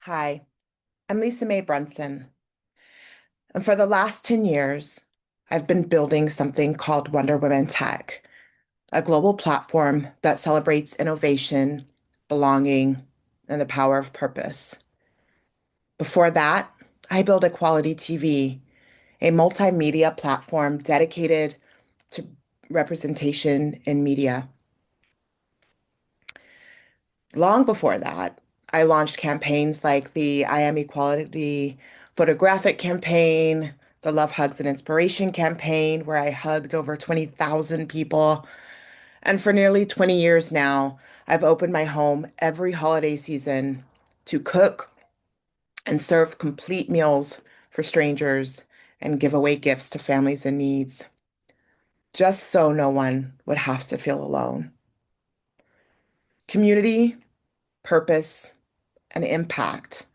Hi, I'm Lisa Mae Brunson, and for the last 10 years, I've been building something called Wonder Women Tech, a global platform that celebrates innovation, belonging, and the power of purpose. Before that, I built Equality TV, a multimedia platform dedicated to representation in media. Long before that, I launched campaigns like the I Am Equality photographic campaign, the Love Hugs and Inspiration campaign, where I hugged over 20,000 people. And for nearly 20 years now, I've opened my home every holiday season to cook and serve complete meals for strangers and give away gifts to families in needs, just so no one would have to feel alone. Community, purpose, and impact.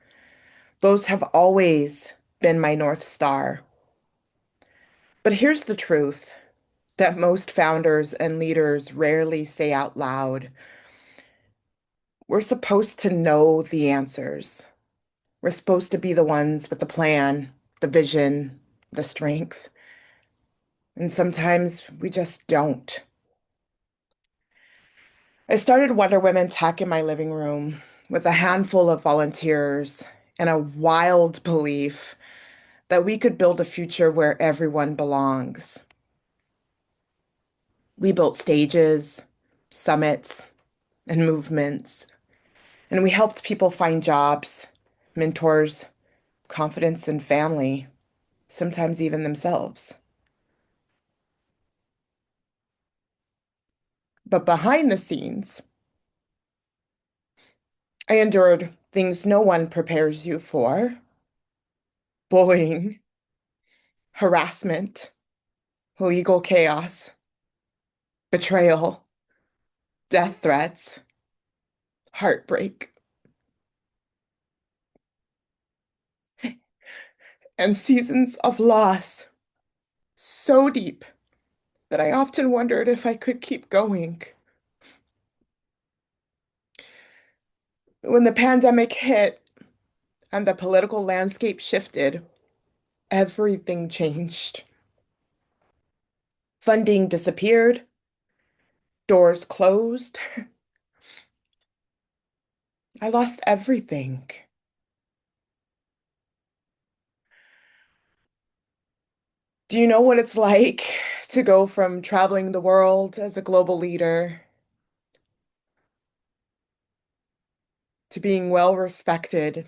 Those have always been my North Star. But here's the truth that most founders and leaders rarely say out loud. We're supposed to know the answers. We're supposed to be the ones with the plan, the vision, the strength. And sometimes we just don't. I started Wonder Women Tech in my living room with a handful of volunteers and a wild belief that we could build a future where everyone belongs. We built stages, summits, and movements, and we helped people find jobs, mentors, confidence, and family, sometimes even themselves. But behind the scenes, I endured things no one prepares you for: bullying, harassment, legal chaos, betrayal, death threats, heartbreak, and seasons of loss so deep that I often wondered if I could keep going. When the pandemic hit and the political landscape shifted, everything changed. Funding disappeared, doors closed. I lost everything. Do you know what it's like to go from traveling the world as a global leader to being well respected,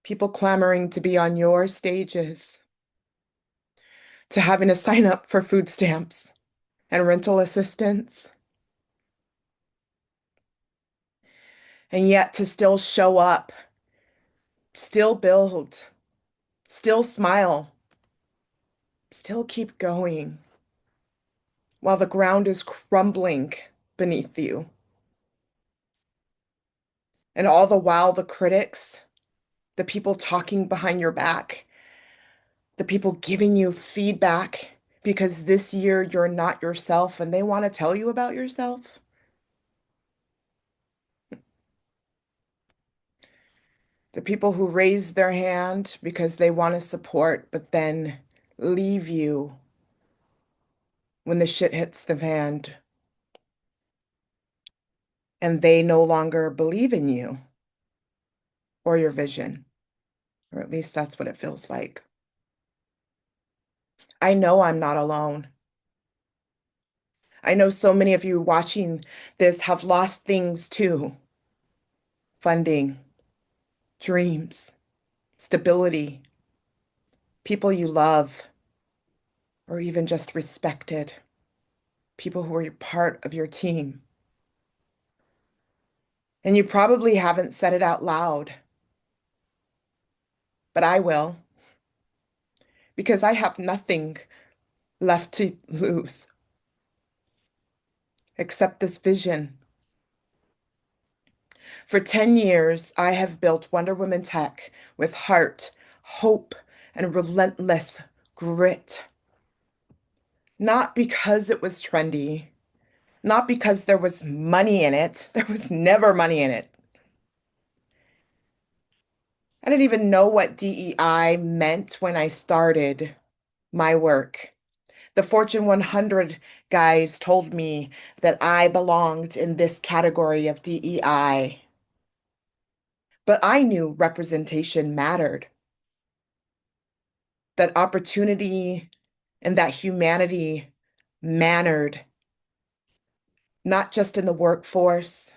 people clamoring to be on your stages, to having to sign up for food stamps and rental assistance, and yet to still show up, still build, still smile, still keep going while the ground is crumbling beneath you? And all the while, the critics, the people talking behind your back, the people giving you feedback because this year you're not yourself and they want to tell you about yourself. The people who raise their hand because they want to support, but then leave you when the shit hits the fan and they no longer believe in you or your vision, or at least that's what it feels like. I know I'm not alone. I know so many of you watching this have lost things too: funding, dreams, stability, people you love, or even just respected, people who are part of your team. And you probably haven't said it out loud, but I will, because I have nothing left to lose except this vision. For 10 years, I have built Wonder Woman Tech with heart, hope, and relentless grit. Not because it was trendy, not because there was money in it. There was never money in it. I didn't even know what DEI meant when I started my work. The Fortune 100 guys told me that I belonged in this category of DEI, but I knew representation mattered, that opportunity and that humanity mattered, not just in the workforce,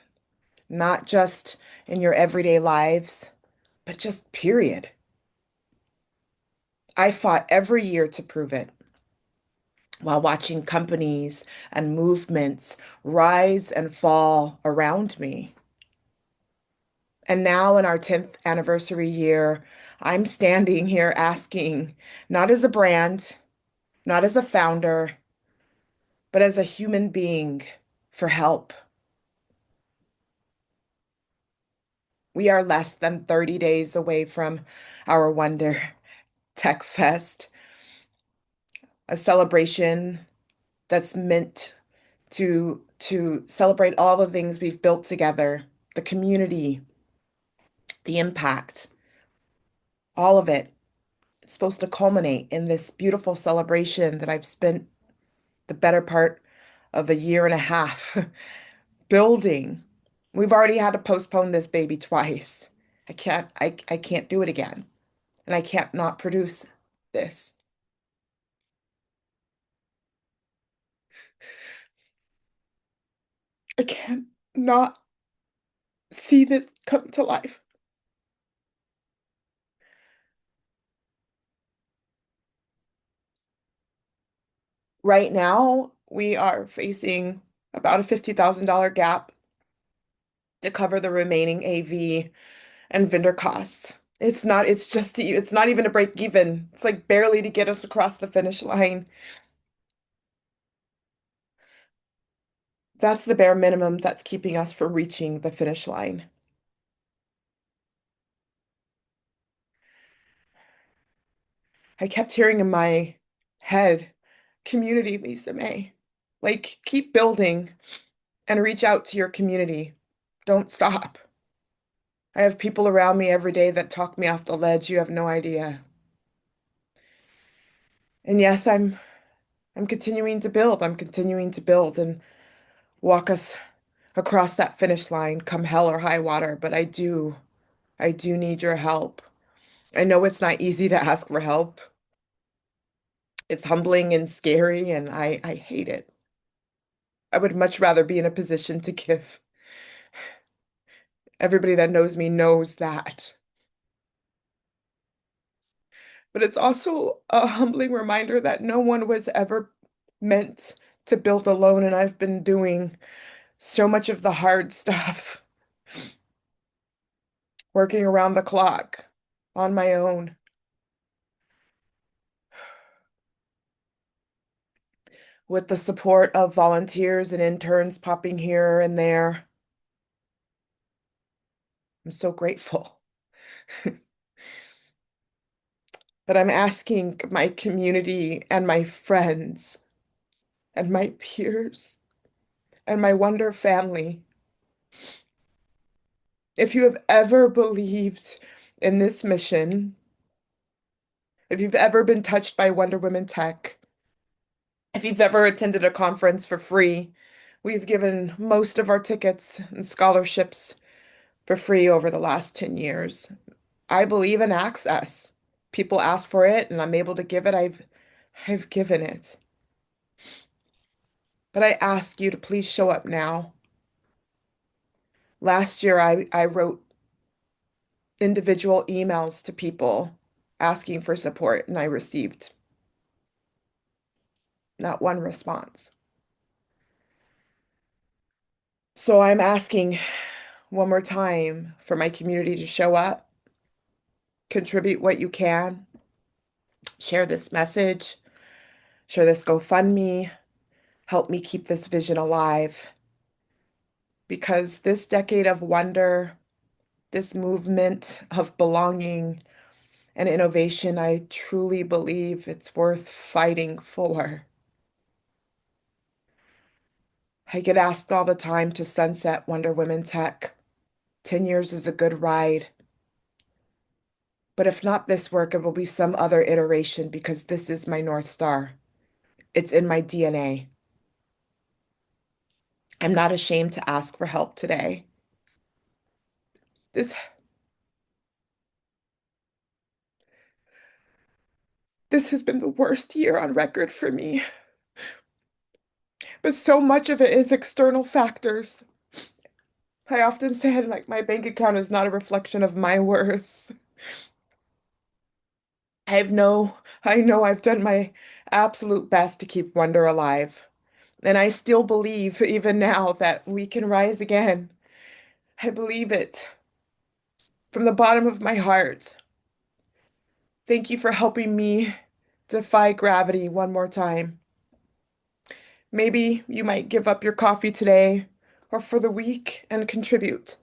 not just in your everyday lives, but just period. I fought every year to prove it while watching companies and movements rise and fall around me. And now in our 10th anniversary year, I'm standing here asking, not as a brand, not as a founder, but as a human being for help. We are less than 30 days away from our Wonder Tech Fest, a celebration that's meant to celebrate all the things we've built together, the community, the impact, all of it. It's supposed to culminate in this beautiful celebration that I've spent the better part of a year and a half building. We've already had to postpone this baby twice. I can't do it again. And I can't not produce this. I can't not see this come to life. Right now, we are facing about a $50,000 gap to cover the remaining AV and vendor costs. It's not even a break even. It's like barely to get us across the finish line. That's the bare minimum that's keeping us from reaching the finish line. I kept hearing in my head, community, Lisa May. Like, keep building and reach out to your community. Don't stop. I have people around me every day that talk me off the ledge. You have no idea. And yes, I'm continuing to build. I'm continuing to build and walk us across that finish line, come hell or high water. But I do need your help. I know it's not easy to ask for help. It's humbling and scary, and I hate it. I would much rather be in a position to give. Everybody that knows me knows that. But it's also a humbling reminder that no one was ever meant to build alone, and I've been doing so much of the hard stuff, working around the clock on my own with the support of volunteers and interns popping here and there. I'm so grateful. But I'm asking my community and my friends and my peers and my Wonder family, if you have ever believed in this mission, if you've ever been touched by Wonder Women Tech, if you've ever attended a conference for free, we've given most of our tickets and scholarships for free over the last 10 years. I believe in access. People ask for it and I'm able to give it. I've given it. But I ask you to please show up now. Last year I wrote individual emails to people asking for support and I received not one response. So I'm asking one more time for my community to show up, contribute what you can, share this message, share this GoFundMe, help me keep this vision alive. Because this decade of wonder, this movement of belonging and innovation, I truly believe it's worth fighting for. I get asked all the time to sunset Wonder Women Tech. 10 years is a good ride. But if not this work, it will be some other iteration because this is my North Star. It's in my DNA. I'm not ashamed to ask for help today. This this has been the worst year on record for me, but so much of it is external factors. I often say like my bank account is not a reflection of my worth. I know I've done my absolute best to keep Wonder alive. And I still believe, even now, that we can rise again. I believe it from the bottom of my heart. Thank you for helping me defy gravity one more time. Maybe you might give up your coffee today or for the week and contribute.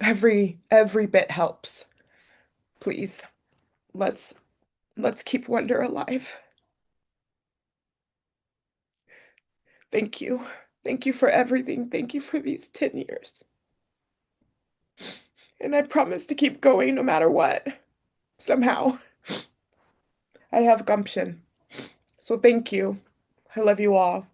Every bit helps. Please, let's let's keep Wonder alive. Thank you. Thank you for everything. Thank you for these 10 years. And I promise to keep going no matter what. Somehow, I have gumption. So thank you. I love you all.